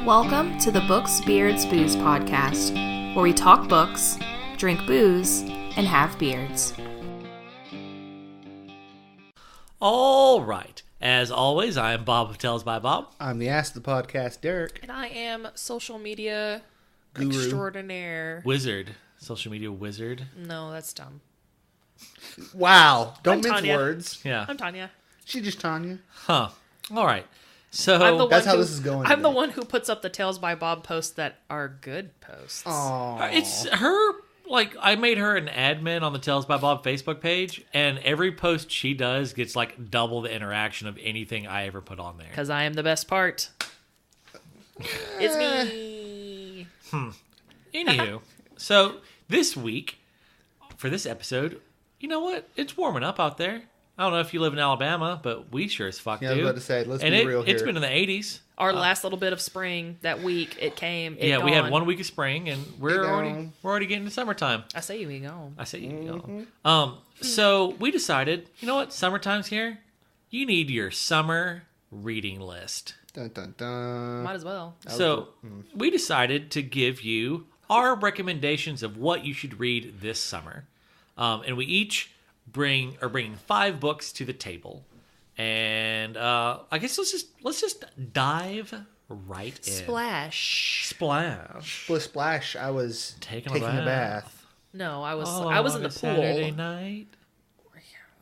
Welcome to the Books, Beards, Booze podcast, where we talk books, drink booze, and have beards. All right. As always, I am Bob of Tales by Bob. I'm the Ask the Podcast, Derek. And I am social media Guru. extraordinaire. Wizard. Social media wizard. No, that's dumb. Wow. Don't I'm mince Tanya. words. Yeah. I'm Tanya. She just Tanya. Huh. All right. So I'm the That's one how this is going I'm the today. one who puts up the Tales by Bob posts that are good posts. Aww. it's her, like, I made her an admin on the Tales by Bob Facebook page, and every post she does gets, like, double the interaction of anything I ever put on there. Because I am the best part. It's me. Anywho, so this week, for this episode, you know what? It's warming up out there. I don't know if you live in Alabama, but we sure as fuck Yeah, do. I was about to say, let's and be real It's here. been in the 80s. Our last little bit of spring that week, it came. It Yeah, we had gone. 1 week of spring, and we're It already gone. getting to summertime. I say we go. I say you go. So we decided, you know what? Summertime's here. You need your summer reading list. Dun, dun, dun. Might as well. So we decided to give you our recommendations of what you should read this summer, and we each are bringing 5 books to the table, and I guess let's just dive right in. Splash. Splash. Splish splash. I was Taking taking a a bath. bath. No, I was All I was in on the a pool. Saturday night.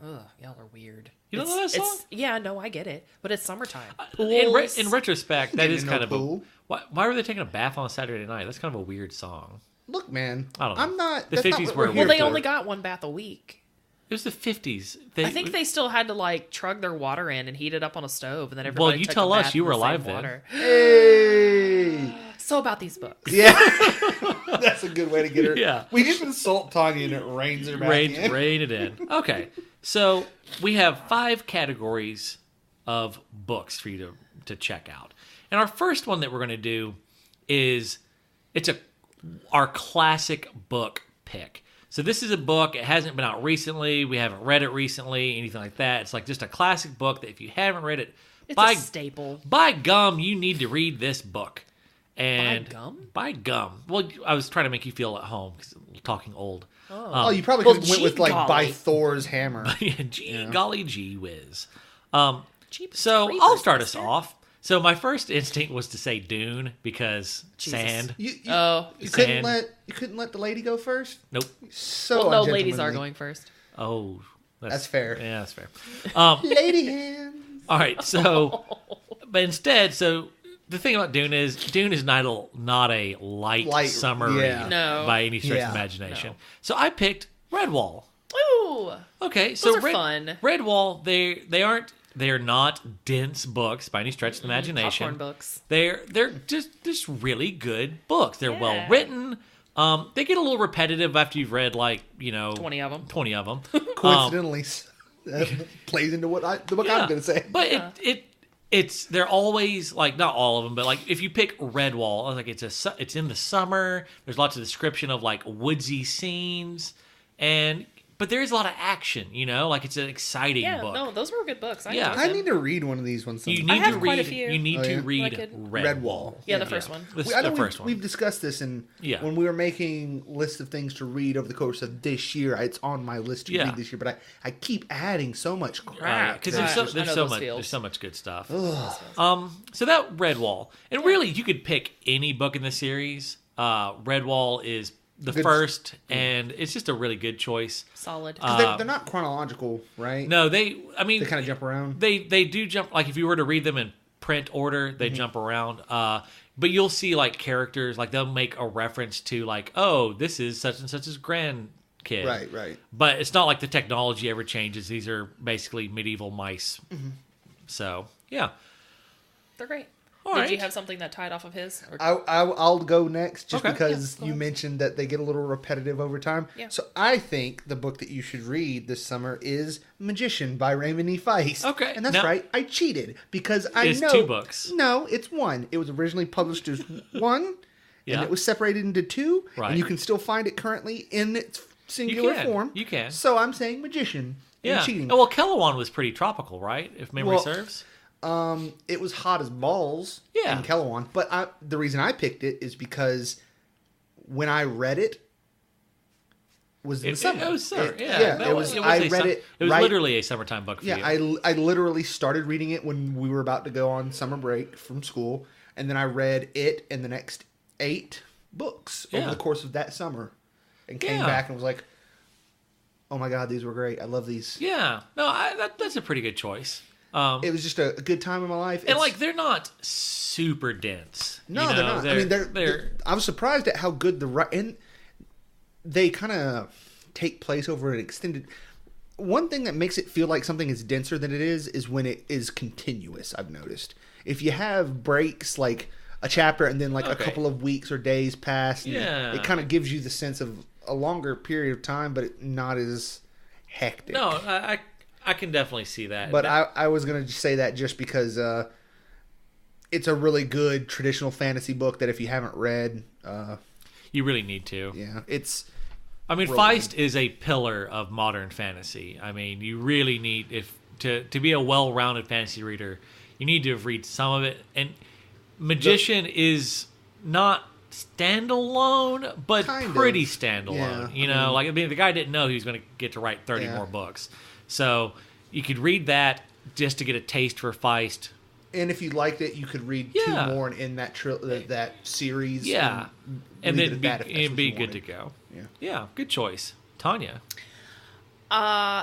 Ugh, y'all are weird. You don't know that song? Yeah, no, I get it, but it's summertime. In retrospect, that Didn't is know kind of a pool. why were they taking a bath on a Saturday night? That's kind of a weird song. Look, man. I don't know. I'm not. The that's not 50s what were we're weird. here Well, they for. only got one bath a week. It was the 50s. I think they still had to like chug their water in and heat it up on a stove, and then everybody. Well, you took tell a us, bath you in were the same alive then. water. Hey. So about these books. Yeah. That's a good way to get her. Yeah. We just insult Tanya and it rains her back in. Rain it in. Okay, so we have 5 categories of books for you to check out, and our first one that we're going to do is our classic book pick. So this is a book. It hasn't been out recently. We haven't read it recently. Anything like that. It's like just a classic book that if you haven't read it, It's by a staple. by gum, you need to read this book. And By gum? By gum. Well, I was trying to make you feel at home because I'm talking old. Oh, you probably Well, could have went with gee like golly. by Thor's hammer. Golly gee whiz. Jeepers So creepers, I'll start us mister. off. So my first instinct was to say Dune because Jesus. sand. You Sand. couldn't let the lady go first. Nope. Well, So no, ladies are ungentlemanly. going first. Oh, That's fair. Yeah, that's fair. Lady hands. All right. So, but instead, so the thing about Dune is not a light summer yeah. read No. by any stretch Yeah. of imagination. No. So I picked Redwall. Ooh, Okay, so Those are fun. Redwall, they're not dense books by any stretch of the imagination. popcorn books. They're just really good books. They're Yeah. well written. They get a little repetitive after you've read 20 of them. 20 of them. Coincidentally, that plays into the book I'm going to say. But they're always like not all of them, but like if you pick Redwall, like it's in the summer. There's lots of description of like woodsy scenes, but there is a lot of action. Like it's an exciting Yeah, book. no, those were good books. Yeah. enjoyed I them. need to read one of these ones. You sometime. need have to quite a read. few. You need Oh, to yeah? read Like it- Redwall. Yeah, the first one. This is I know the first one. we've discussed this Yeah. when we were making lists of things to read over the course of this year. It's on my list to Yeah. read this year, but I keep adding so much crap. Because Right. there's I know so those much feels. there's so much good stuff. So that Redwall, and really you could pick any book in the series. Redwall is the Good. first, and it's just a really good choice. Solid. 'Cause they're not chronological, right? No, they They kind of jump around. They do jump, like if you were to read them in print order, they jump around. But you'll see like characters, like they'll make a reference to like, oh, this is such and such's grandkid. Right. But it's not like the technology ever changes. These are basically medieval mice. So, yeah. They're great. All Did right. you have something that tied off of his? Or... I'll go next just Okay. because Yeah, go you ahead. mentioned that they get a little repetitive over time. Yeah. So I think the book that you should read this summer is Magician by Raymond E. Feist. Okay. And that's Now- right. I cheated because I It's know 2 books. No, it's one. It was originally published as one, Yeah. and it was separated into 2. Right. And you can still find it currently in its singular can. form. You can. So I'm saying Magician. Yeah. And cheating. Well, Kellowan was pretty tropical, right? If memory Well, serves. It was hot as balls Yeah. in Kelowna, but the reason I picked it is because when I read it was in the summer. It was summer. It was. was. I a read it. It was right, literally a summertime book for Yeah, you. I literally started reading it when we were about to go on summer break from school, and then I read it and the next 8 books over Yeah. the course of that summer, and came Yeah. back and was like, "Oh my god, these were great! I love these." Yeah. No, that's a pretty good choice. It was just a good time in my life. And like they're not super dense. No, you know? they're not. I mean, they're. I was surprised at how good and they kind of take place over an extended. One thing that makes it feel like something is denser than it is when it is continuous. I've noticed if you have breaks like a chapter and then like a Okay. couple of weeks or days pass, and Yeah. it kind of gives you the sense of a longer period of time, but not as hectic. No, I can definitely see that. But I was going to say that just because it's a really good traditional fantasy book that if you haven't read, you really need to. yeah, it's I mean, Real Feist is a pillar of modern fantasy. I mean, you really need to be a well-rounded fantasy reader, you need to have read some of it. And Magician is not standalone, but Kind of. pretty standalone. Yeah, You know, like I mean, the guy didn't know he was going to get to write 30 Yeah. more books, so you could read that just to get a taste for Feist. and if you liked it, you could read Yeah. 2 more in that that series. Yeah, and leave it then at be, that if that's and what be you good to wanted. go. Yeah. Yeah, good choice, Tanya.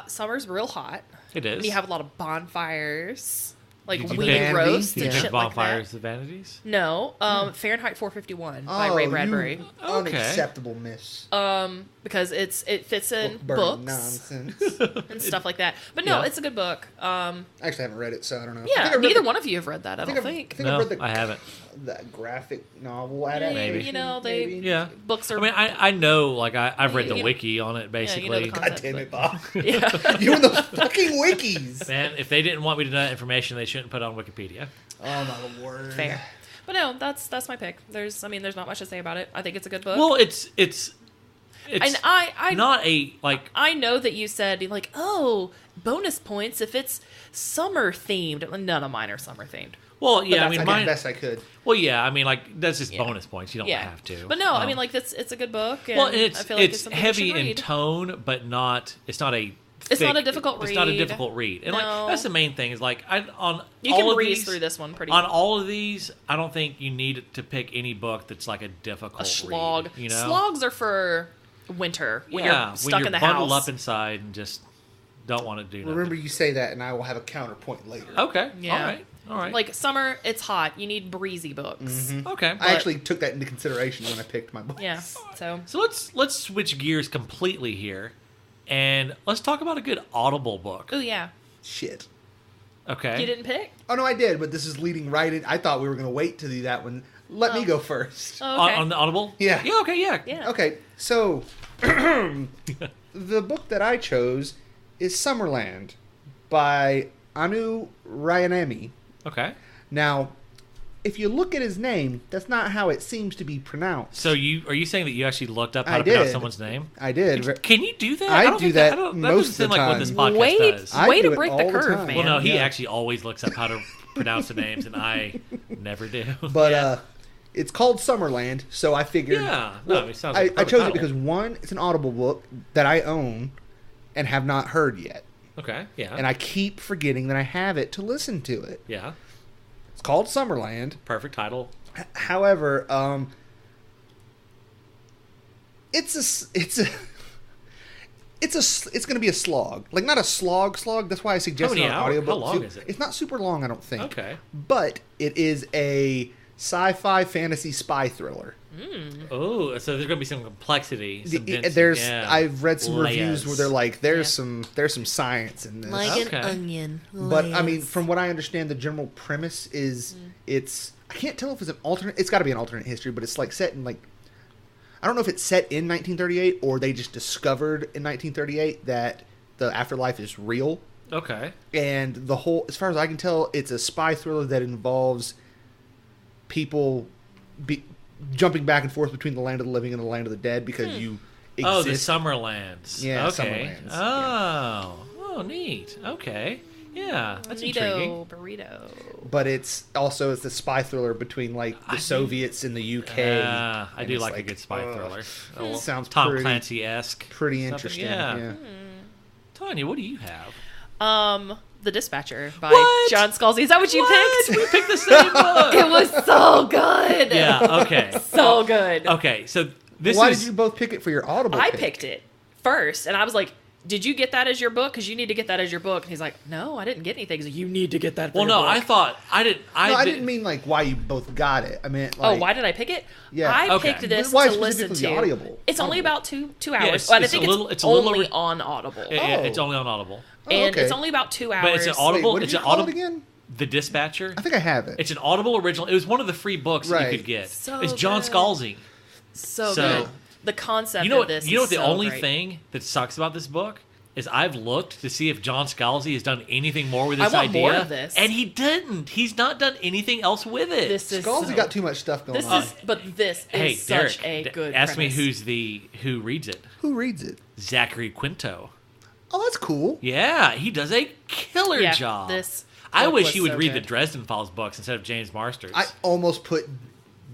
Summer's real hot. It is. And you have a lot of bonfires, like Did you wheat pick- roast Did you and pick shit like Bonfires that. of Vanities? No, Fahrenheit 451 by Oh, Ray you Bradbury. unacceptable miss. Because it fits in Book burning books nonsense. and stuff like that. But no, Yeah. it's a good book. I actually haven't read it, so I don't know. I Yeah, think I read neither the- one of you have read that, I don't I think. think I've No, read the I haven't. that graphic novel adaptation. Maybe. You know, they maybe. Yeah. books are. I mean, I know, like, I've read the Yeah. wiki on it, basically. the God damn it, Bob! yeah. You and the fucking wikis. Man, if they didn't want me to know that information, they shouldn't put it on Wikipedia. Oh my word! Fair. But no, that's my pick. There's not much to say about it. I think it's a good book. Well, it's and I not a, like... I know that you said like, oh, bonus points if it's summer themed. None of mine are summer themed. Well, yeah, I I mean, did mine... the best I could. Well, yeah, I mean, like, that's just Yeah. bonus points. You don't Yeah, have to. But no, I Um, mean, like it's a good book. And well, and I feel like it's something you heavy should in read. tone, but not... It's not a... It's not thick- a difficult It's not a read. difficult read. And, No. like, that's the main thing, is, like, on You all can of breeze these, through this one pretty. On all of these, I don't think you need to pick any book that's, like, a difficult a slog. read, you know? Slogs are for winter when yeah, you're stuck when you're in the bundled house. up inside and just don't want to do nothing. Remember, you say that, and I will have a counterpoint later. Okay. Yeah. All right. Like summer, it's hot. You need breezy books. Mm-hmm. okay. I actually took that into consideration when I picked my book. Yeah. So So let's switch gears completely here, and let's talk about a good Audible book. oh yeah, Shit. Okay. you didn't pick. Oh no, I did, but this is leading right in. I thought we were going to wait to do that one. Let me go first. Oh, okay. On the Audible? Yeah. Yeah. Okay. Yeah. yeah. Okay, so the book that I chose is Summerland by Anu Rayanemi. Okay. Now, if you look at his name, that's not how it seems to be pronounced. So are you saying that you actually looked up how I to pronounce did. someone's name? I did. Can you do that? I don't do think that I don't, most doesn't seem of the like what time. this podcast Wait. does. I Way do to it break all the the curve, time. man. Well, no, he Yeah. actually always looks up how to pronounce the names, and I never do. But it's called Summerland, so I figured. Yeah. No, well, it sounds like a I perfect chose title. it because one, it's an Audible book that I own and have not heard yet, Okay. Yeah. and I keep forgetting that I have it to listen to it. yeah. It's called Summerland. Perfect title. However, it's going to be a slog. Like, not a slog. That's why I suggested many an hours? audiobook. How long too. is it? It's not super long, I don't think. Okay. But it is a sci-fi fantasy spy thriller. Oh, so there's going to be some complexity. Some density. There's Yeah. I've read some reviews Layers. where they're like, there's Yeah. some science in this. Okay. onion. But I mean, from what I understand, the general premise is it's I can't tell if it's an alternate. It's got to be an alternate history, but it's like set in like I don't know if it's set in 1938 or they just discovered in 1938 that the afterlife is real. Okay. And the whole, as far as I can tell, it's a spy thriller that involves people jumping back and forth between the land of the living and the land of the dead because you exist. Oh, the Summerlands. Yeah, Okay. Summerlands, Oh. Oh, neat. Okay. Yeah, that's intriguing. Burrito. But it's the spy thriller between like the Soviets and the UK. I and do it's like a good spy thriller. A little Sounds Tom pretty- Clancy-esque. Pretty something. interesting. Yeah. Yeah. Tanya, what do you have? The Dispatcher by What? John Scalzi. Is that what you picked? We picked the same book. It was so good. Yeah. Okay. So good. Okay. So this Why is. did you both pick it for your Audible? I pick? picked it first, and I was like, "Did you get that as your book? Because you need to get that as your book." And he's like, "No, I didn't get anything." He's like, "You need to get that." For Well, your no, book. I thought I didn't. I didn't mean like why you both got it. I meant Oh, like, why did I pick it? Yeah. I Okay. picked this Why to listen specifically to. Audible? It's only Audible. about two hours. it's- but I it's think a little- it's it's a little only re- on Audible. It's only on Audible, And okay. it's only about 2 hours. but it's an Wait, Audible. what did it's you an call Audible. it again? The Dispatcher. I think I have it. It's an Audible original. It was one of the free books that Right. you could get. So It's John good. Scalzi. so So- good. The concept You know of what? this You know what? is The so only great. thing that sucks about this book is I've looked to see if John Scalzi has done anything more with I this want idea, more of this. and he didn't. He's not done anything else with it. This is Scalzi so, got too much stuff going This on. is, but this hey, is Derek, such a good. ask premise. me who reads it. Who reads it? Zachary Quinto. Oh, that's cool. Yeah, he does a killer Yeah, job. this I book wish was he would so read good. the Dresden Files books instead of James Marsters. I almost put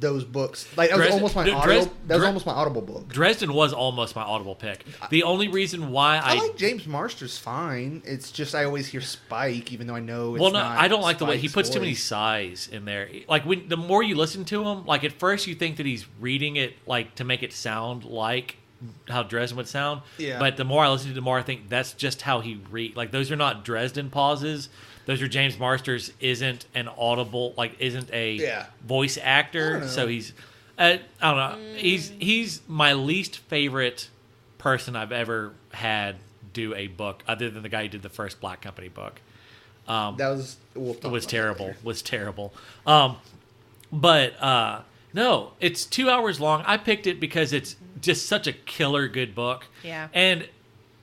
those books like that was Dresden- almost my Dres- Audible. That was Dre- almost my Audible book. Dresden was almost my Audible pick. The only reason why I like James Marsters fine. It's just I always hear Spike, even though I know it's well, no, not I don't like the way he Spike's puts too many voice. sighs in there. Like when the more you listen to him, like at first you think that he's reading it like to make it sound like how Dresden would sound. Yeah. But the more I listen to it, the more I think that's just how he read. Like those are not Dresden pauses. Those are James Marsters isn't an audible isn't a Yeah. voice I actor. don't know. So he's I don't know. He's my least favorite person I've ever had do a book other than the guy who did the first Black Company book. That was we'll talk It was about that terrible. later. Was terrible. No, it's 2 hours long. I picked it because it's just such a killer good book. Yeah. And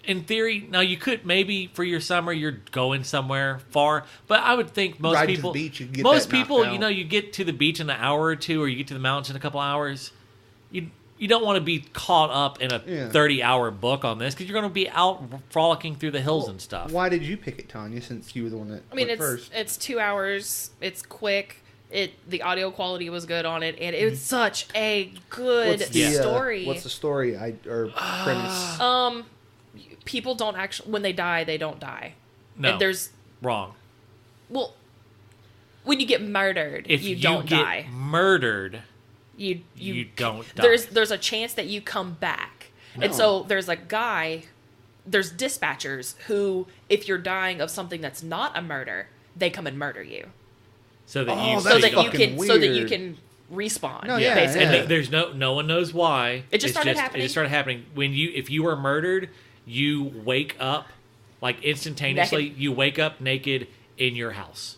in theory, now you could maybe for your summer you're going somewhere far, but I would think most Ride to the people, beach, you can get most that knocked people, out. you get to the beach in an hour or two, or you get to the mountains in a couple hours. You don't want to be caught up in a Yeah. 30-hour book on this because you're going to be out frolicking through the hills and stuff. Why did you pick it, Tanya? Since you were the one that I mean, went first. it's 2 hours. It's quick. The audio quality was good on it, and it was such a good story. What's the story? Or premise? People don't actually when they die, they don't die. No, And there's wrong. well, when you get murdered, If you don't get die. murdered, You don't die. There's a chance that you come back, and so there's a guy. There's dispatchers who, if you're dying of something that's not a murder, they come and murder you, so that Oh, you that's so that you fucking can so that you weird. can respawn. No, yeah, basically. And yeah. there's no one knows why. It just It's started It happening. just started happening when if you were murdered, you wake up like instantaneously. Naked. You wake up naked in your house.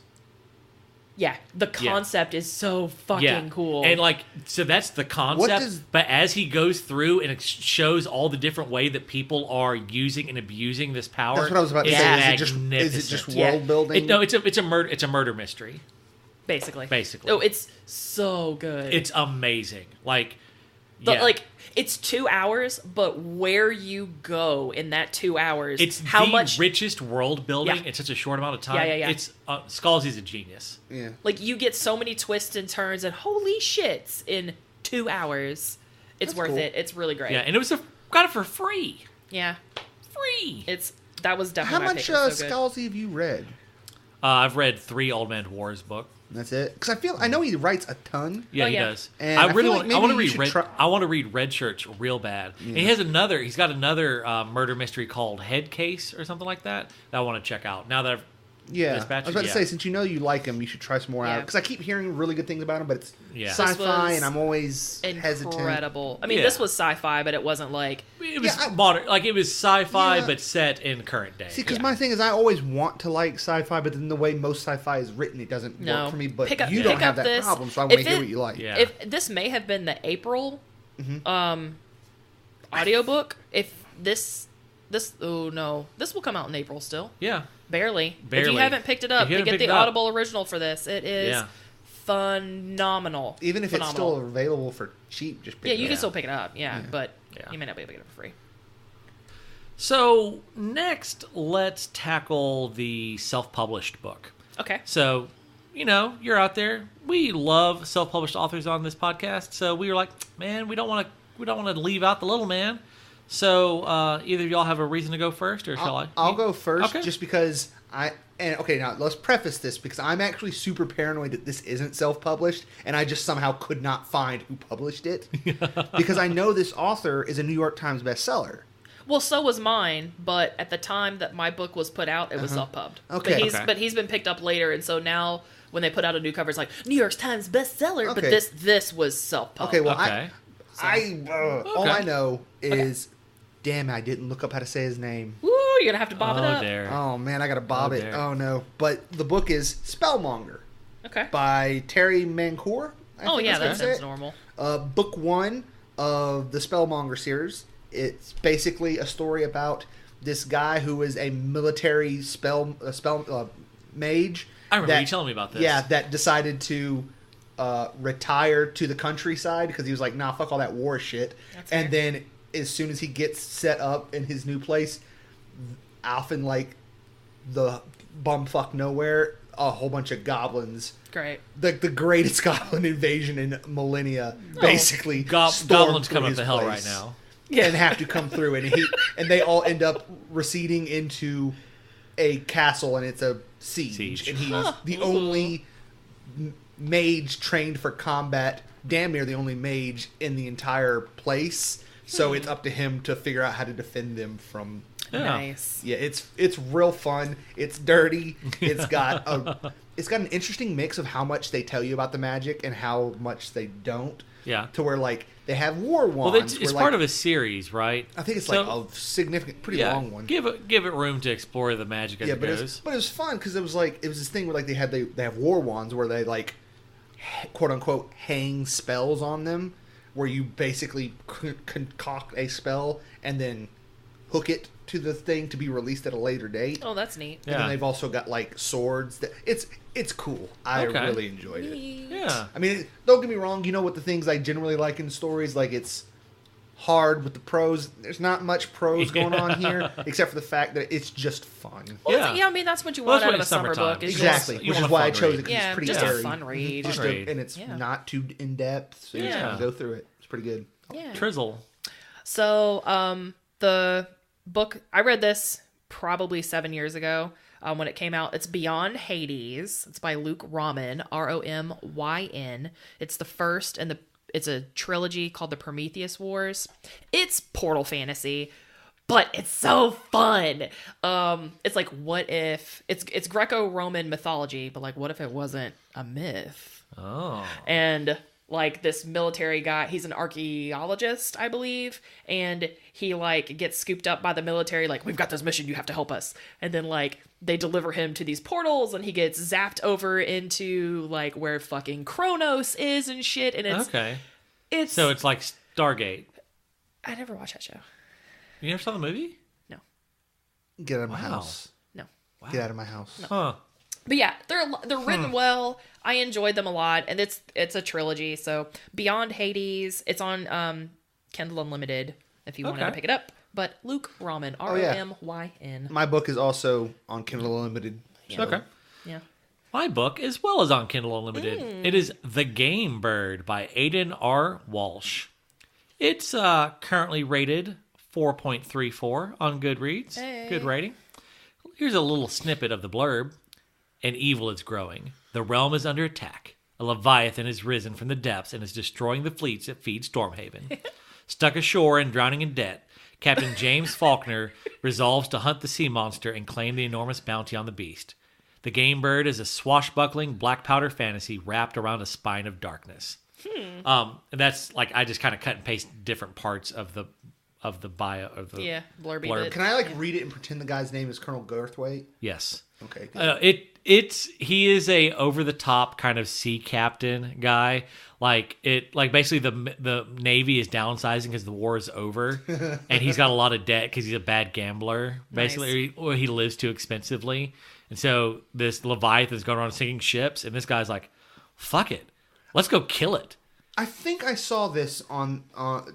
Yeah, the concept is so fucking Yeah, cool. And so that's the concept. does- But as he goes through and it shows all the different way that people are using and abusing this power, That's what I was about to it's say. magnificent. Is it just Yeah. world building? It's a murder mystery. basically. Basically. Oh, it's so good. It's amazing. But Yeah. it's 2 hours, but where you go in that 2 hours, It's how the much richest world building Yeah. in such a short amount of time. Yeah. It's Scalzi's a genius. Yeah. like you get so many twists and turns and holy shits in 2 hours. It's That's worth cool. it. It's really great. Yeah, and it was got it for free. Yeah. Free. That was How definitely my much pick. It was so good. Scalzi have you read? I've read 3 Old Man Wars book. That's it. Because I know he writes a ton. Yeah, Oh, he yeah. does. And I I really feel want. like I want to maybe you read should Red. try- I want to read Red Shirts real bad. And he's got another murder mystery called Head Case or something like that I want to check out. Now that I've Yeah, Dispatcher, I was about to yeah. say, since you know you like him, you should try some more out. Yeah. Because I keep hearing really good things about him, but it's Yeah. sci-fi, This was and I'm always hesitant. Incredible. I mean, Yeah. this was sci-fi, but it wasn't like it was Yeah, modern, like it was sci-fi Yeah. but set in current day. See, because Yeah. my thing is, I always want to like sci-fi, but then the way most sci-fi is written, it doesn't No. work for me. But Pick up- you don't pick have up that this. problem, so I want to If hear it- what you like. Yeah. if this may have been the April Mm-hmm. audiobook. If this oh no, this will come out in April still. Yeah. Barely. If Barely. you haven't picked it up, If you to haven't get picked the it up. Audible original for this. It is Yeah. phenomenal. Even if it's Phenomenal. still available for cheap, just pick Yeah, it you up. can still pick it up. Yeah, Yeah. but Yeah. you may not be able to get it for free. So next, let's tackle the self-published book. Okay. So, you're out there. We love self-published authors on this podcast. So we were like, man, we don't want to leave out the little man. So either of y'all have a reason to go first, or shall I? I'll go first, Okay. just because now let's preface this because I'm actually super paranoid that this isn't self-published, and I just somehow could not find who published it because I know this author is a New York Times bestseller. Well, so was mine, but at the time that my book was put out, it was self-pubbed. Okay. But he's been picked up later, and so now when they put out a new cover, it's like New York Times bestseller. But Okay. this was self-pubbed. Okay, well, Okay. all I know is, damn, I didn't look up how to say his name. Woo, you're gonna have to bob it up. Dare. Oh man, I gotta bob Oh, it. dear. Oh no, but the book is Spellmonger Okay. by Terry Mancour. I Oh think yeah, that's that how you sounds say it. normal. Book 1 of the Spellmonger series. It's basically a story about this guy who is a military mage. I remember you telling me about this. Yeah, that decided to retire to the countryside because he was like, nah, fuck all that war shit. That's And fair. then as soon as he gets set up in his new place, off in like the bumfuck nowhere, a whole bunch of goblins. Great. The greatest goblin invasion in millennia, basically. stormed Goblins through come up his the hell place right now. and have to come through, and they all end up receding into a castle, and it's a siege. And he's the only mage trained for combat, damn near the only mage in the entire place. So it's up to him to figure out how to defend them from. Yeah. Nice. Yeah, it's real fun. It's dirty. It's got an interesting mix of how much they tell you about the magic and how much they don't. Yeah. To where like they have war wands. Well, it's part of a series, right? I think it's So- like a significant, pretty long one. Give it room to explore the magic as Yeah, it but goes. it was fun because it was this thing where like they have war wands where they like quote unquote hang spells on them, where you basically concoct a spell and then hook it to the thing to be released at a later date. Oh, that's neat. And then Yeah. they've also got like swords. It's cool. I Okay. really enjoyed it. Yeah. I mean, don't get me wrong. You know what the things I generally like in stories, like it's hard with the prose. There's not much prose going on here, except for the fact that it's just fun. Well, Yeah. I mean, that's what you Well, want that's out when of a it's summer summertime. book. Is Exactly, You which want is a why I fun chose read. it because Yeah, it's pretty just airy. a fun read. Just Fun read. and it's Yeah. not too in depth, so you just Yeah. kind of go through it. It's pretty good. Yeah. Trizzle. So, the book, I read this probably 7 years ago when it came out. It's Beyond Hades. It's by Luke Romyn, Romyn. It's the first and it's a trilogy called the Prometheus Wars. It's Portal fantasy, but it's so fun. It's like, what if it's Greco-Roman mythology, but like, what if it wasn't a myth? Oh. And like this military guy, he's an archaeologist, I believe, and he like gets scooped up by the military, like, we've got this mission, you have to help us. And then like they deliver him to these portals and he gets zapped over into like where fucking Kronos is and shit. And Okay. it's So it's like Stargate. I never watched that show. You never saw the movie? No. Get out of my Wow. house. No. Get out of my house. Huh. But yeah, they're written well. I enjoyed them a lot, and it's a trilogy. So Beyond Hades, it's on Kindle Unlimited if you wanted to Okay. pick it up. But Luke Romyn, yeah. Romyn. My book is also on Kindle Unlimited. so- Okay. Yeah. My book, as well as on Kindle Unlimited, it is The Game Bird by Aidan R. Walsh. It's currently rated 4.34 on Goodreads. Hey. Good rating. Here's a little snippet of the blurb. An evil is growing. The realm is under attack. A leviathan has risen from the depths and is destroying the fleets that feed Stormhaven. Stuck ashore and drowning in debt, Captain James Faulkner resolves to hunt the sea monster and claim the enormous bounty on the beast. The Game Bird is a swashbuckling black powder fantasy wrapped around a spine of darkness. And that's like I just kind of cut and paste different parts of the bio of the Yeah, blurby blurb. bit. Can I like read it and pretend the guy's name is Colonel Garthwaite? Yes. Okay. Good. He is a over the top kind of sea captain guy. Like basically the Navy is downsizing because the war is over, and he's got a lot of debt because he's a bad gambler. Basically, or he lives too expensively, and so this Leviathan's going around sinking ships, and this guy's like, "Fuck it, let's go kill it." I think I saw this on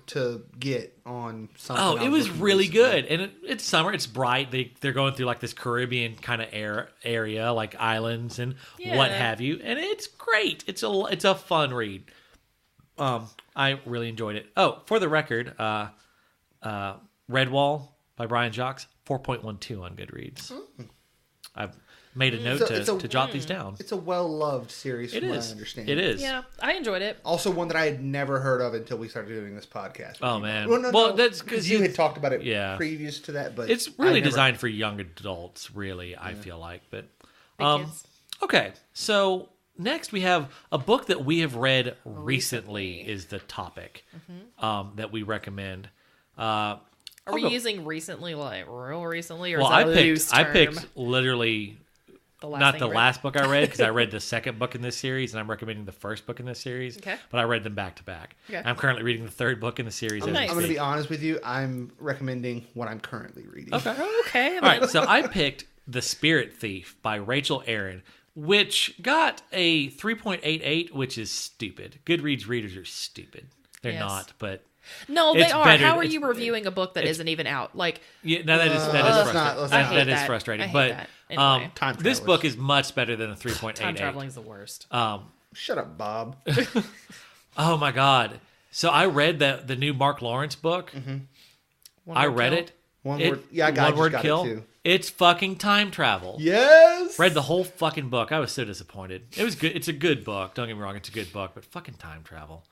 to get on something. Oh, I it was looking really recently. good, and it's summer. It's bright. They're going through like this Caribbean kind of area, like islands and what Yeah. have you, and it's great. It's a fun read. I really enjoyed it. Oh, for the record, Redwall by Brian Jacques, 4.12 on Goodreads. I've made a note to jot these down. It's a well-loved series, It from what I is. understand. It is. Yeah, I enjoyed it. Also, one that I had never heard of until we started doing this podcast. Oh, man. Well, Well, that's 'cause because you had talked about it yeah. previous to that, but It's I really never- designed for young adults, really, I feel like. But Big kids. okay, so next we have a book that we have read recently is the topic that we recommend. Are we go- using recently, like real recently, or Well, is that I a picked loose I term? picked literally the last not thing the I read? last book I read because I read the second book in this series and I'm recommending the first book in this series. Okay. But I read them back to back. Okay. I'm currently reading the third book in the series. as Nice. we I'm going to speak. be honest with you. I'm recommending what I'm currently reading. Okay. Okay. All right, so I picked The Spirit Thief by Rachel Aaron, which got a 3.88, which is stupid. Goodreads readers are stupid. They're Yes. not, but No, they It's are. better- How are it's- you reviewing a book that isn't even out? Like, yeah, no, that is let's frustrating. not- let's I not. hate That is that. frustrating. I hate But that. Anyway. Time this travelers. book is much better than a 3.88. time traveling is the worst. Shut up, Bob. Oh my god! So I read the new Mark Lawrence book. One I word read kill. it. One It- word. Yeah, I one just word got kill. it too. It's fucking time travel. Yes. Read the whole fucking book. I was so disappointed. It was good. It's a good book. Don't get me wrong. It's a good book, but fucking time travel.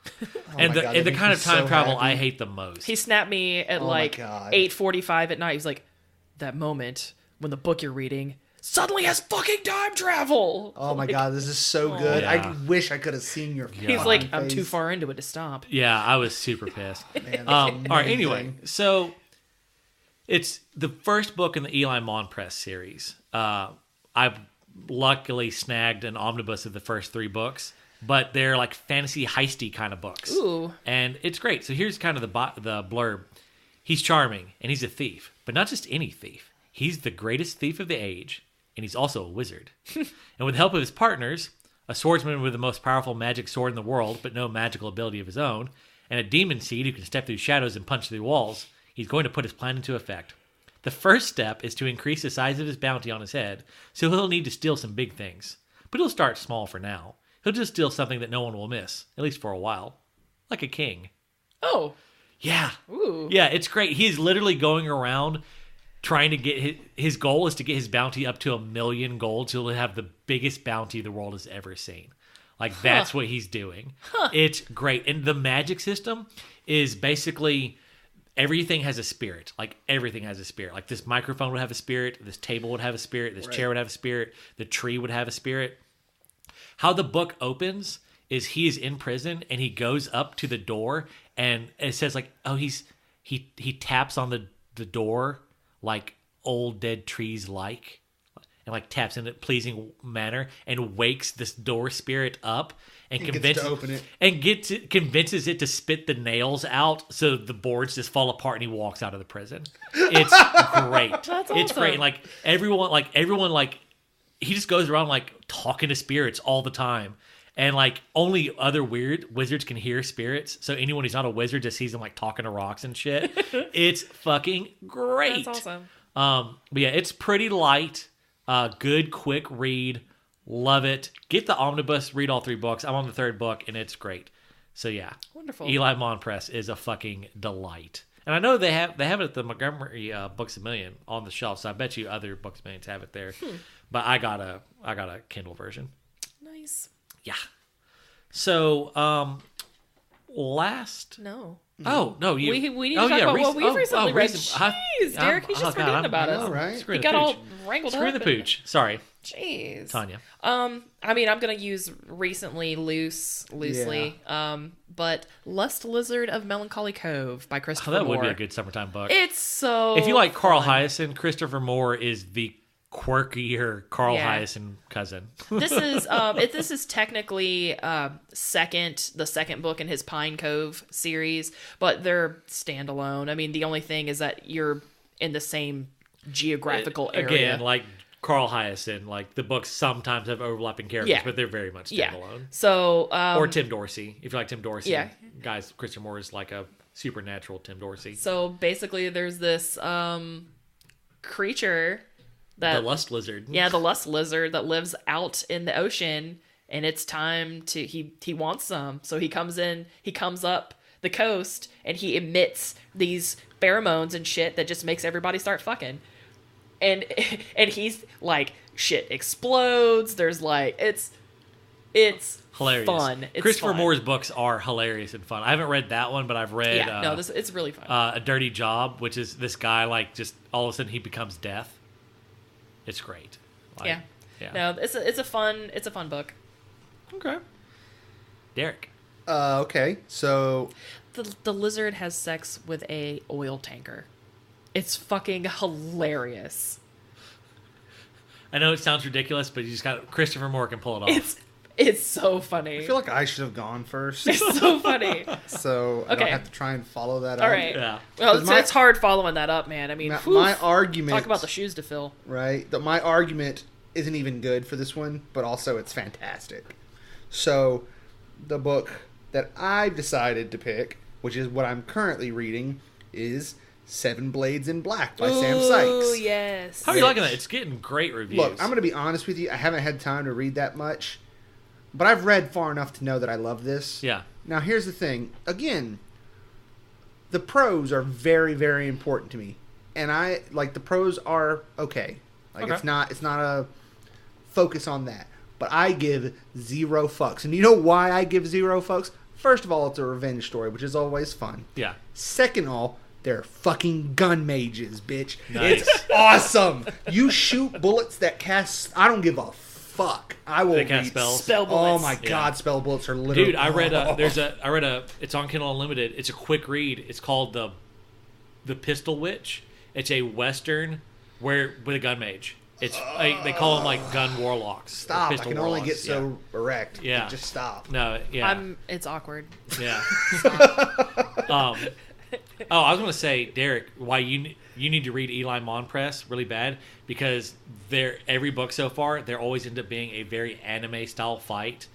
and my the God, and that the makes kind me of time so travel happy. I hate the most. He snapped me at my like God. 8:45 at night. He's like, "That moment when the book you're reading suddenly has fucking time travel." Oh my God, this is so good. Yeah. I wish I could have seen your. He's fucking like, "I'm face. too far into it to stop." Yeah, I was super pissed. Man, All right. amazing. Anyway, so it's the first book in the Eli Monpress series. I've luckily snagged an omnibus of the first 3 books, but they're like fantasy heisty kind of books. Ooh. And it's great. So here's kind of the blurb. He's charming and he's a thief, but not just any thief. He's the greatest thief of the age, and he's also a wizard. And with the help of his partners, a swordsman with the most powerful magic sword in the world, but no magical ability of his own, and a demon seed who can step through shadows and punch through walls, he's going to put his plan into effect. The first step is to increase the size of his bounty on his head, so he'll need to steal some big things. But he'll start small for now. He'll just steal something that no one will miss, at least for a while. Like a king. Oh. Yeah. Ooh. Yeah, it's great. He is literally going around trying to get his goal is to get his bounty up to 1 million gold so he'll have the biggest bounty the world has ever seen. Like, that's what he's doing. It's great. And the magic system is basically everything has a spirit. Like, everything has a spirit. Like, this microphone would have a spirit. This table would have a spirit. This chair would have a spirit. The tree would have a spirit. How the book opens is he is in prison and he goes up to the door and it says like, oh, he taps on the door like old dead trees like, and like taps in a pleasing manner and wakes this door spirit up and gets convinces to open it. and convinces it to spit the nails out so the boards just fall apart and he walks out of the prison. It's great. That's It's awesome. great. Like everyone he just goes around like talking to spirits all the time. And like only other weird wizards can hear spirits. So anyone who's not a wizard just sees them like talking to rocks and shit. It's fucking great. That's awesome. But yeah, it's pretty light. Good, quick read. Love it. Get the omnibus, read all 3 books. I'm on the 3rd book and it's great. So yeah. Wonderful. Eli Monpress is a fucking delight. And I know they have it at the Montgomery Books A Million on the shelf, so I bet you other Books A Millions have it there. But I got a Kindle version. Nice. Yeah. So, last. No. Oh no, you. We need to talk about what we've recently read. recent- Jeez, Derek, he's just forgetting about I us. know, right? He Screw the got all pooch. wrangled Screw up. the and- pooch. Sorry, Jeez. Tanya. I mean, I'm gonna use recently, loosely. But Lust Lizard of Melancholy Cove by Oh, Christopher that Moore. would be a good summertime book. It's so. If you like Carl fun. Hyacin, Christopher Moore is the quirkier Carl Yeah. Hyacin cousin. This is this is technically the second book in his Pine Cove series, but they're standalone. I mean, the only thing is that you're in the same geographical area. Again, like Carl Hyacin. Like the books sometimes have overlapping characters, Yeah. but they're very much Yeah. standalone. So Or Tim Dorsey, if you like Tim Dorsey. Yeah. Guys, Christian Moore is like a supernatural Tim Dorsey. So basically, there's this creature that The Lust Lizard. the lust lizard that lives out in the ocean, and it's time to he wants some. So he comes up the coast, and he emits these pheromones and shit that just makes everybody start fucking. And he's like, shit explodes. There's like it's Hilarious. fun. It's Christopher fun. Moore's books are hilarious and fun. I haven't read that one, but I've read it's really fun. A Dirty Job, which is this guy like just all of a sudden he becomes death. It's great. Like, yeah. No, it's a fun book. Okay. Derek. Okay, so The lizard has sex with a oil tanker. It's fucking hilarious. I know it sounds ridiculous, but you just got Christopher Moore can pull it off. It's so funny. I feel like I should have gone first, It's so funny. so I don't Okay. have to try and follow that All up. right. Yeah. Well, 'Cause it's hard following that up, man. I mean, whew, My argument, talk about the shoes to fill. right? That my argument isn't even good for this one, but also it's fantastic. So, the book that I've decided to pick, which is what I'm currently reading, is Seven Blades in Black by Sam Sykes. Oh, yes. How are you liking that? It's getting great reviews. Look, I'm going to be honest with you. I haven't had time to read that much, but I've read far enough to know that I love this. Yeah. Now, here's the thing. Again, the pros are very, very important to me, and I like the pros are okay. Like Okay. it's not a focus on that, but I give zero fucks. And you know why I give zero fucks? First of all, it's a revenge story, which is always fun. Yeah. Second of all, they're fucking gun mages, bitch. Nice. It's awesome. You shoot bullets that cast. I don't give a fuck. I will They cast read spells? Spell Oh bullets. my Yeah. god, spell bullets are literally. Dude, I read it's on Kindle Unlimited. It's a quick read. It's called the Pistol Witch. It's a western with a gun mage. It's they call them like gun warlocks. or Stop! I pistol can only warlocks. get so erect. Yeah. Just stop. No, yeah. It's awkward. Yeah. I was going to say, Derek, why you need to read Eli Monpress really bad, because every book so far, there always end up being a very anime style fight.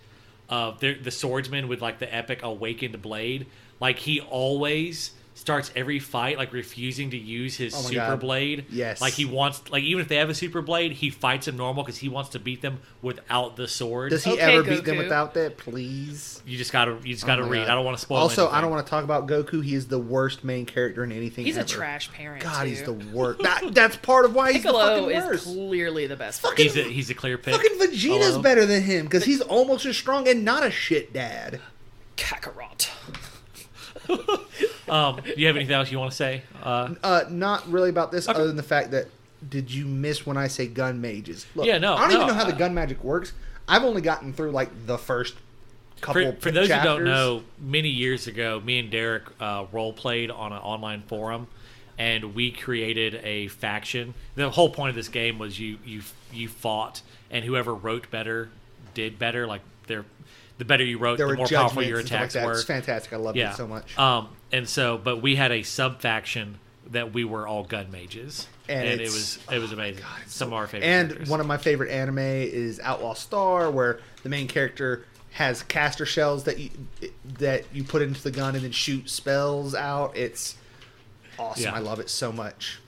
The swordsman with like the epic awakened blade, like he always starts every fight like refusing to use his Oh my super God. blade. Yes. Like he wants, like even if they have a super blade, he fights them normal because he wants to beat them without the sword. Does he Okay, ever beat them Goku. without that? Please. You just gotta Oh my read. God. I don't want to spoil. Also, anything. I don't want to talk about Goku. He is the worst main character in anything. He's ever. a trash parent. God, too. he's the worst. That's part of why he's the Piccolo fucking is worst. clearly the best. Fucking- He's a clear pick. Fucking Vegeta's Hello? better than him because he's almost as strong and not a shit dad. Kakarot. Do you have anything else you want to say? Not really about this, Okay. other than the fact that did you miss when I say gun mages? Look, Yeah, no, I don't even no, know how the gun magic works. I've only gotten through like the first couple. For those chapters. who don't know, many years ago, me and Derek role played on an online forum, and we created a faction. The whole point of this game was you fought, and whoever wrote better did better. Like the better you wrote, there the were more powerful judgments your and stuff like attacks that. were. It's fantastic. I love Yeah, it so much. And so, but we had a sub faction that we were all gun mages, And and it it's- was amazing. Some of our favorite And characters. one of my favorite anime is Outlaw Star, where the main character has caster shells that you put into the gun and then shoot spells out. It's awesome. Yeah. I love it so much.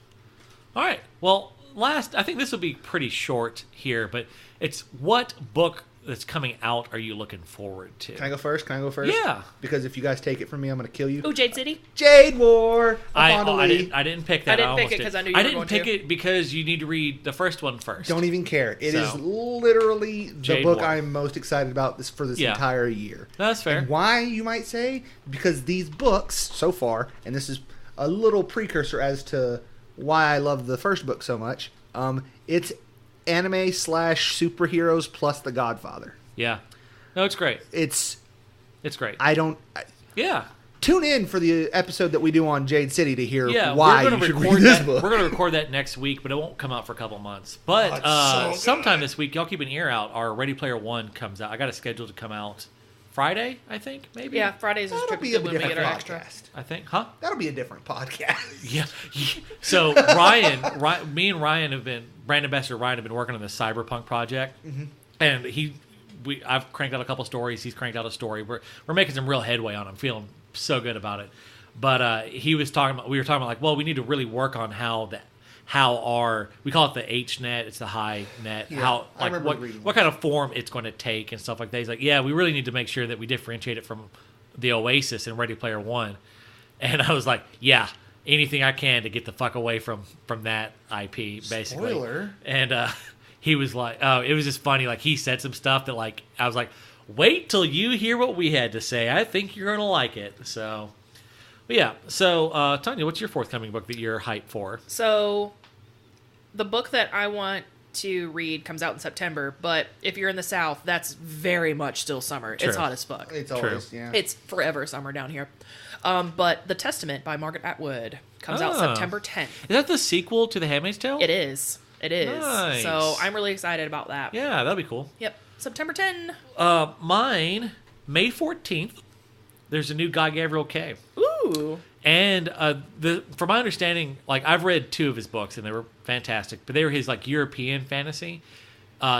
All right. Well, I think this will be pretty short here, but it's what book that's coming out are you looking forward to? Can I go first? Yeah. Because if you guys take it from me, I'm going to kill you. Oh, Jade City. Jade War. I Fondly. didn't pick that. I didn't pick almost it did. 'cause I knew you I were didn't going pick to. it because you need to read the first one first. Don't even care. It is So- literally the Jade book War. I'm most excited about this Yeah. entire year. That's fair. And why, you might say? Because these books, so far, and this is a little precursor as to why I love the first book so much, it's anime / superheroes plus The Godfather. Yeah. No, it's great. It's, It's great. yeah. Tune in for the episode that we do on Jade City to hear Yeah, why we're you going to should record read this that. book. We're going to record that next week, but it won't come out for a couple months. But it's so sometime good. this week, y'all keep an ear out. Our Ready Player One comes out. I got it scheduled to come out Friday, I think, maybe. Yeah, Fridays is That'll be typically a when we get different our extra. podcast. I think, huh? That'll be a different podcast. Yeah. So Ryan, me and Ryan have been, brand ambassador Ryan have been working on the Cyberpunk project, and I've cranked out a couple stories. He's cranked out a story. We're making some real headway on it. I'm feeling so good about it. But we were talking about like, well, we need to really work on how we call it the H net, it's the high net, Yeah, I remember reading what kind of form it's going to take and stuff like that. He's like, yeah, we really need to make sure that we differentiate it from the Oasis and Ready Player One. And I was like, yeah, anything I can to get the fuck away from that IP, basically. Spoiler. And he was like, oh, it was just funny. Like, he said some stuff that, like, I was like, wait till you hear what we had to say. I think you're going to like it. So, but yeah. So, Tanya, what's your forthcoming book that you're hyped for? So, the book that I want to read comes out in September, but if you're in the South, that's very much still summer. True. It's hot as fuck. It's always, yeah. It's forever summer down here. But The Testament by Margaret Atwood comes out Oh. September 10th. Is that the sequel to The Handmaid's Tale? It is. It is. Nice. So I'm really excited about that. Yeah, that'll be cool. Yep. September 10. Mine, May 14th, there's a new Guy Gavriel Kay. Ooh. And from my understanding, like, I've read 2 of his books and they were fantastic, but they were his like European fantasy.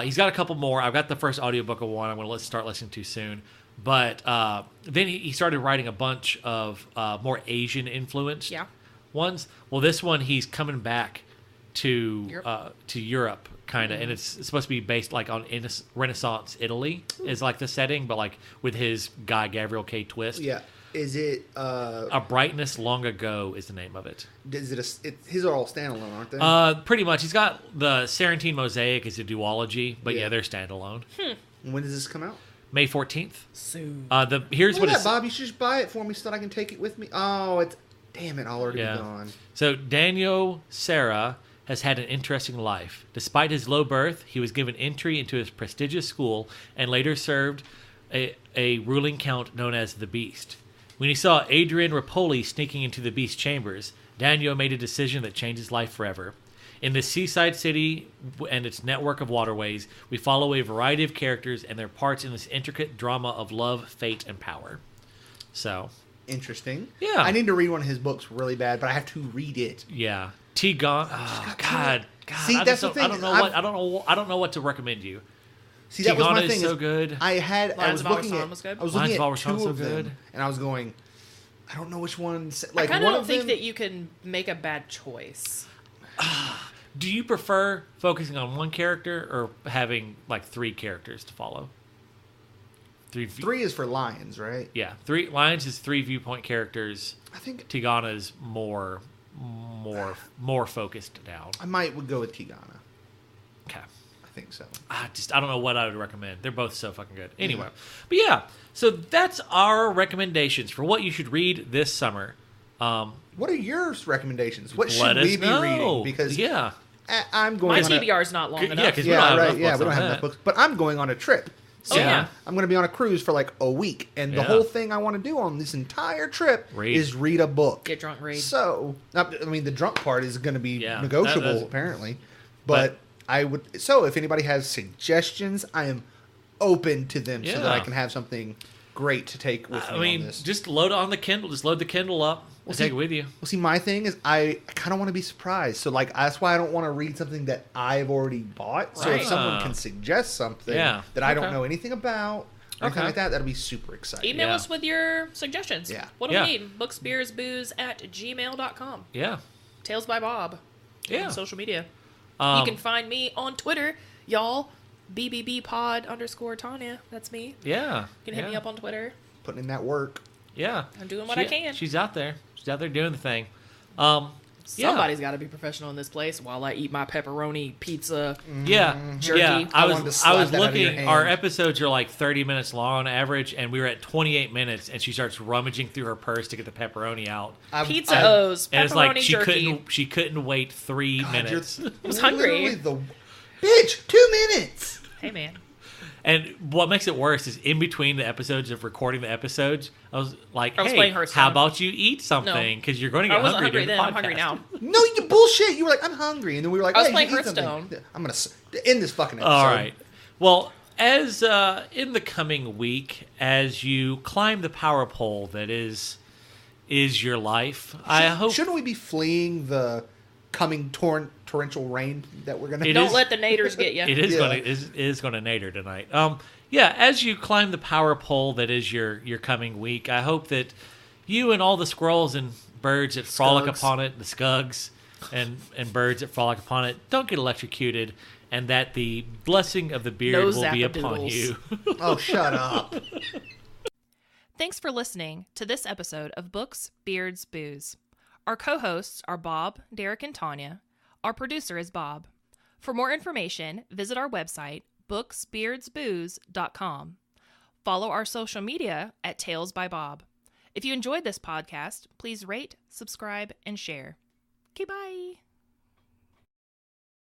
He's got a couple more. I've got the first audiobook of one I'm going to start listening to soon. But then he started writing a bunch of more Asian influenced ones. Well, this one he's coming back to Europe kind of, and it's supposed to be based like on Renaissance Italy is like the setting, but like with his Guy Gavriel Kay twist. Yeah. Is it A Brightness Long Ago is the name of it. Is it his are all standalone, aren't they? Pretty much. He's got the Sarantine Mosaic is a duology, but yeah, they're standalone. When does this come out? May 14th. Soon. Here's Look what at it's that, Bob. You should just buy it for me so that I can take it with me. Oh, it's damn it, I'll already be gone. So Daniel Serra has had an interesting life. Despite his low birth, he was given entry into his prestigious school and later served a ruling count known as the Beast. When he saw Adrian Rapoli sneaking into the Beast's chambers, Daniel made a decision that changed his life forever. In this seaside city and its network of waterways, we follow a variety of characters and their parts in this intricate drama of love, fate, and power. So, Interesting. Yeah. I need to read one of his books really bad, but I have to read it. yeah, T-Gon. Oh, God. See, that's the thing. I don't know what to recommend you. See, that was Tigana my is thing. so good. I Lions was of looking Alderaan at. was good. I was Lions looking of at Alderaan 2 so of them, good. and I was going. I don't know which one. I Like kind one of of think them. that you can make a bad choice. Do you prefer focusing on one character or having like 3 characters to follow? 3 is for lions, right? Yeah, 3 Lions is 3 viewpoint characters. I think Tigana is more focused down. I would go with Tigana. Okay. I think so. I don't know what I would recommend. They're both so fucking good. Anyway, but yeah, so that's our recommendations for what you should read this summer. What are your recommendations? What should Let us we be know. reading? Because yeah, I'm going My on a, TBR is not long Yeah, enough. 'cause we don't Yeah, have right. enough Yeah, books we don't on have that. enough books. But I'm going on a trip. So Oh, yeah. I'm going to be on a cruise for like a week, and the Yeah. whole thing I want to do on this entire trip is read a book. Get drunk, read. So, I mean, the drunk part is going to be Yeah, negotiable, that's- apparently. But I would. So, if anybody has suggestions, I am open to them so that Yeah. I can have something great to take with me I mean, on this. just load it on the Kindle. Just load the Kindle up and see- take it with you. Well, see, my thing is I kind of want to be surprised. So, like, that's why I don't want to read something that I've already bought. So, Right. if someone can suggest something Yeah. that I don't Okay. know anything about, or anything Okay. like that, that'll be super exciting. Email Yeah. us with your suggestions. Yeah. What do Yeah. we need? booksbeersbooze@gmail.com. Yeah, Tales by Bob. yeah. On social media. You Um, can find me on Twitter, y'all. BBBpod_Tanya. That's me. Yeah, You can hit me up on Twitter. Putting in that work. Yeah, I'm doing what I can. She's out there. She's out there doing the thing. Somebody's got to be professional in this place while I eat my pepperoni pizza. Yeah, Jerky. yeah. I I wanted to was slap that out of your looking. hand. Our episodes are like 30 minutes long on average, and we were at 28 minutes, and she starts rummaging through her purse to get the pepperoni out. Pizza O's, And it's like pepperoni she jerky. couldn't wait 3 minutes. I was hungry. Bitch, 2 minutes. Hey, man. And what makes it worse is in between the episodes of recording the episodes, I was like, I was "Hey, playing Hearthstone. how about you eat something? Because you're going to I get wasn't hungry hungry during then. the I'm hungry podcast." now. No, you bullshit. You were like, I'm hungry. And then we were like, I was hey, playing you should eat something. Hearthstone. I'm going to end this fucking episode. All right. Well, as in the coming week, as you climb the power pole that is your life, I hope Shouldn't we be fleeing the coming torrential rain that we're going to... Don't let the naders get you. it is Yeah. going to nader tonight. Yeah, as you climb the power pole that is your coming week, I hope that you and all the squirrels and birds that frolic Skugs. upon it, the skugs and birds that frolic upon it, don't get electrocuted, and that the blessing of the beard No will be upon zappadoodles. you. Oh, shut up. Thanks for listening to this episode of Books, Beards, Booze. Our co-hosts are Bob, Derek, and Tanya. Our producer is Bob. For more information, visit our website, booksbeardsbooze.com. Follow our social media at Tales by Bob. If you enjoyed this podcast, please rate, subscribe, and share. Okay, bye.